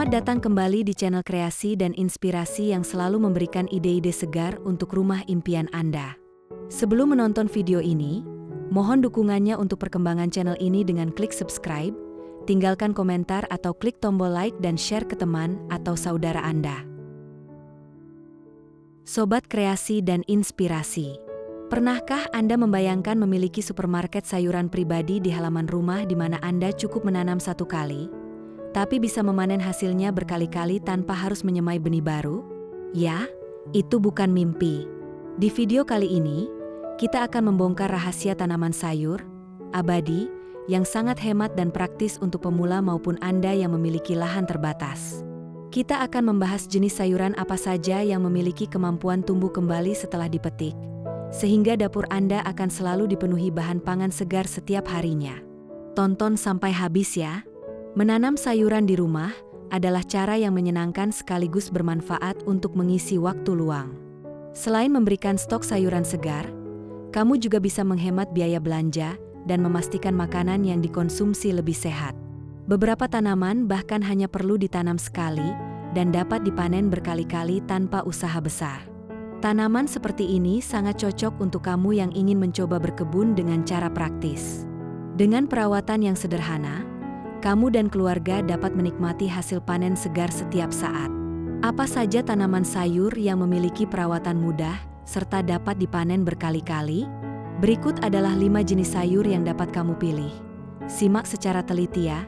Selamat datang kembali di channel kreasi dan inspirasi yang selalu memberikan ide-ide segar untuk rumah impian Anda. Sebelum menonton video ini, mohon dukungannya untuk perkembangan channel ini dengan klik subscribe, tinggalkan komentar atau klik tombol like dan share ke teman atau saudara Anda. Sobat kreasi dan inspirasi, pernahkah Anda membayangkan memiliki supermarket sayuran pribadi di halaman rumah di mana Anda cukup menanam satu kali, tapi bisa memanen hasilnya berkali-kali tanpa harus menyemai benih baru? Ya, itu bukan mimpi. Di video kali ini, kita akan membongkar rahasia tanaman sayur abadi yang sangat hemat dan praktis untuk pemula maupun Anda yang memiliki lahan terbatas. Kita akan membahas jenis sayuran apa saja yang memiliki kemampuan tumbuh kembali setelah dipetik, sehingga dapur Anda akan selalu dipenuhi bahan pangan segar setiap harinya. Tonton sampai habis ya. Menanam sayuran di rumah adalah cara yang menyenangkan sekaligus bermanfaat untuk mengisi waktu luang. Selain memberikan stok sayuran segar, kamu juga bisa menghemat biaya belanja dan memastikan makanan yang dikonsumsi lebih sehat. Beberapa tanaman bahkan hanya perlu ditanam sekali dan dapat dipanen berkali-kali tanpa usaha besar. Tanaman seperti ini sangat cocok untuk kamu yang ingin mencoba berkebun dengan cara praktis. Dengan perawatan yang sederhana, kamu dan keluarga dapat menikmati hasil panen segar setiap saat. Apa saja tanaman sayur yang memiliki perawatan mudah serta dapat dipanen berkali-kali? Berikut adalah 5 jenis sayur yang dapat kamu pilih. Simak secara teliti ya.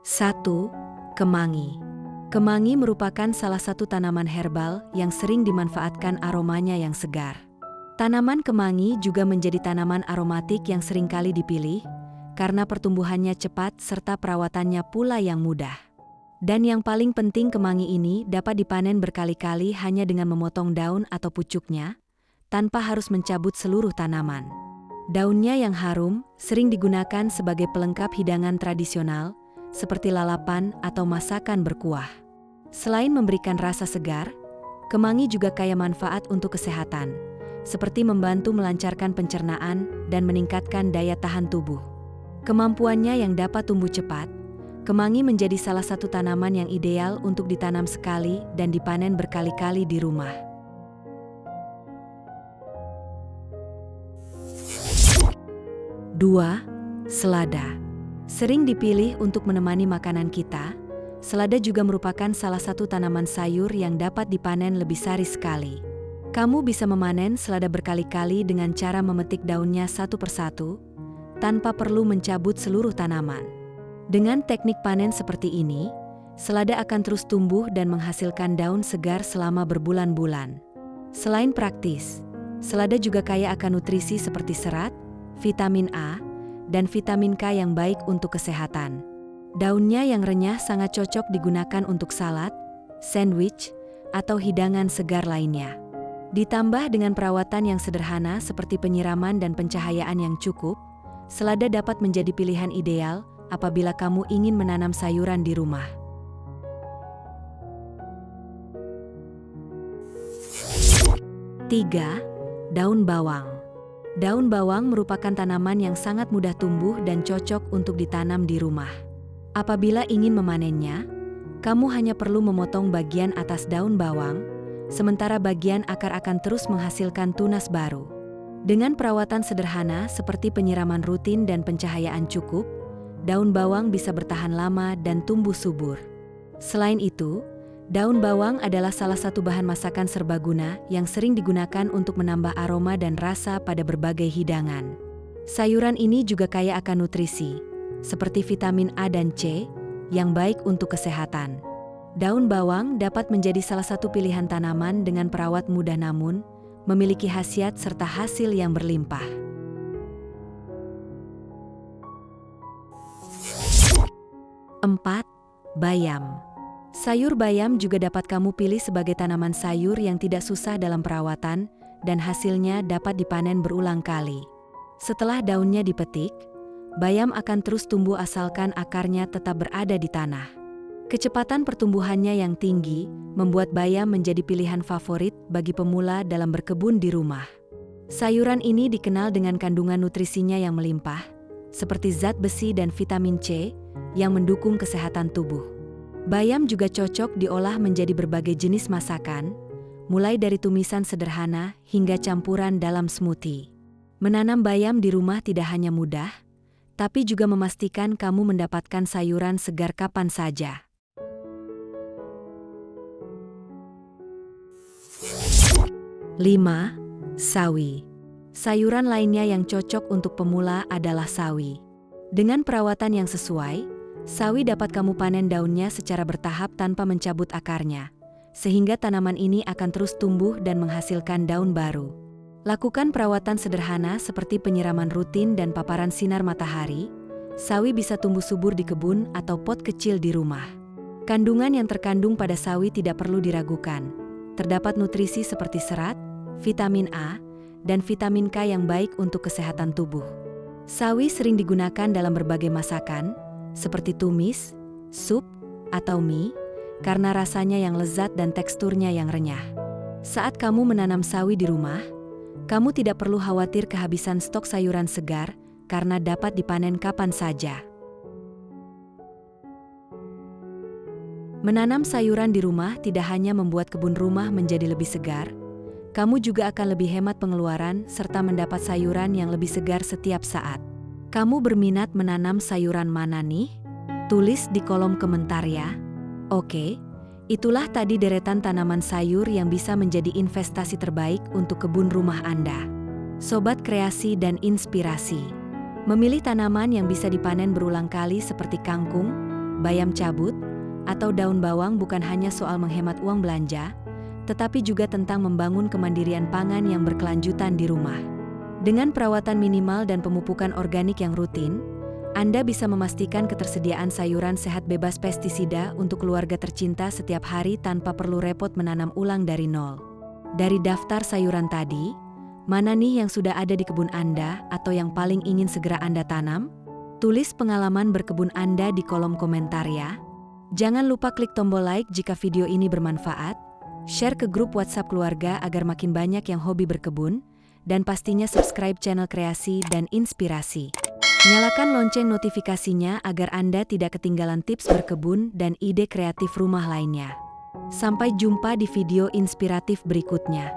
Satu, kemangi. Kemangi merupakan salah satu tanaman herbal yang sering dimanfaatkan aromanya yang segar. Tanaman kemangi juga menjadi tanaman aromatik yang seringkali dipilih karena pertumbuhannya cepat serta perawatannya pula yang mudah. Dan yang paling penting, kemangi ini dapat dipanen berkali-kali hanya dengan memotong daun atau pucuknya, tanpa harus mencabut seluruh tanaman. Daunnya yang harum sering digunakan sebagai pelengkap hidangan tradisional, seperti lalapan atau masakan berkuah. Selain memberikan rasa segar, kemangi juga kaya manfaat untuk kesehatan, seperti membantu melancarkan pencernaan dan meningkatkan daya tahan tubuh. Kemampuannya yang dapat tumbuh cepat, kemangi menjadi salah satu tanaman yang ideal untuk ditanam sekali dan dipanen berkali-kali di rumah. 2. Selada. Sering dipilih untuk menemani makanan kita, selada juga merupakan salah satu tanaman sayur yang dapat dipanen lebih sehari sekali. Kamu bisa memanen selada berkali-kali dengan cara memetik daunnya satu persatu, tanpa perlu mencabut seluruh tanaman. Dengan teknik panen seperti ini, selada akan terus tumbuh dan menghasilkan daun segar selama berbulan-bulan. Selain praktis, selada juga kaya akan nutrisi seperti serat, vitamin A, dan vitamin K yang baik untuk kesehatan. Daunnya yang renyah sangat cocok digunakan untuk salad, sandwich, atau hidangan segar lainnya. Ditambah dengan perawatan yang sederhana seperti penyiraman dan pencahayaan yang cukup, selada dapat menjadi pilihan ideal apabila kamu ingin menanam sayuran di rumah. 3. Daun bawang. Daun bawang merupakan tanaman yang sangat mudah tumbuh dan cocok untuk ditanam di rumah. Apabila ingin memanennya, kamu hanya perlu memotong bagian atas daun bawang, sementara bagian akar akan terus menghasilkan tunas baru. Dengan perawatan sederhana seperti penyiraman rutin dan pencahayaan cukup, daun bawang bisa bertahan lama dan tumbuh subur. Selain itu, daun bawang adalah salah satu bahan masakan serbaguna yang sering digunakan untuk menambah aroma dan rasa pada berbagai hidangan. Sayuran ini juga kaya akan nutrisi, seperti vitamin A dan C, yang baik untuk kesehatan. Daun bawang dapat menjadi salah satu pilihan tanaman dengan perawat mudah namun memiliki khasiat serta hasil yang berlimpah. 4. Bayam. Sayur bayam juga dapat kamu pilih sebagai tanaman sayur yang tidak susah dalam perawatan dan hasilnya dapat dipanen berulang kali. Setelah daunnya dipetik, bayam akan terus tumbuh asalkan akarnya tetap berada di tanah. Kecepatan pertumbuhannya yang tinggi membuat bayam menjadi pilihan favorit bagi pemula dalam berkebun di rumah. Sayuran ini dikenal dengan kandungan nutrisinya yang melimpah, seperti zat besi dan vitamin C yang mendukung kesehatan tubuh. Bayam juga cocok diolah menjadi berbagai jenis masakan, mulai dari tumisan sederhana hingga campuran dalam smoothie. Menanam bayam di rumah tidak hanya mudah, tapi juga memastikan kamu mendapatkan sayuran segar kapan saja. 5. Sawi. Sayuran lainnya yang cocok untuk pemula adalah sawi. Dengan perawatan yang sesuai, sawi dapat kamu panen daunnya secara bertahap tanpa mencabut akarnya, sehingga tanaman ini akan terus tumbuh dan menghasilkan daun baru. Lakukan perawatan sederhana seperti penyiraman rutin dan paparan sinar matahari. Sawi bisa tumbuh subur di kebun atau pot kecil di rumah. Kandungan yang terkandung pada sawi tidak perlu diragukan. Terdapat nutrisi seperti serat, vitamin A, dan vitamin K yang baik untuk kesehatan tubuh. Sawi sering digunakan dalam berbagai masakan, seperti tumis, sup, atau mie, karena rasanya yang lezat dan teksturnya yang renyah. Saat kamu menanam sawi di rumah, kamu tidak perlu khawatir kehabisan stok sayuran segar karena dapat dipanen kapan saja. Menanam sayuran di rumah tidak hanya membuat kebun rumah menjadi lebih segar, kamu juga akan lebih hemat pengeluaran serta mendapat sayuran yang lebih segar setiap saat. Kamu berminat menanam sayuran mana nih? Tulis di kolom komentar ya. Oke, itulah tadi deretan tanaman sayur yang bisa menjadi investasi terbaik untuk kebun rumah Anda. Sobat kreasi dan inspirasi. Memilih tanaman yang bisa dipanen berulang kali seperti kangkung, bayam cabut, atau daun bawang bukan hanya soal menghemat uang belanja, tetapi juga tentang membangun kemandirian pangan yang berkelanjutan di rumah. Dengan perawatan minimal dan pemupukan organik yang rutin, Anda bisa memastikan ketersediaan sayuran sehat bebas pestisida untuk keluarga tercinta setiap hari tanpa perlu repot menanam ulang dari nol. Dari daftar sayuran tadi, mana nih yang sudah ada di kebun Anda atau yang paling ingin segera Anda tanam? Tulis pengalaman berkebun Anda di kolom komentar ya. Jangan lupa klik tombol like jika video ini bermanfaat, share ke grup WhatsApp keluarga agar makin banyak yang hobi berkebun, dan pastinya subscribe channel kreasi dan inspirasi. Nyalakan lonceng notifikasinya agar Anda tidak ketinggalan tips berkebun dan ide kreatif rumah lainnya. Sampai jumpa di video inspiratif berikutnya.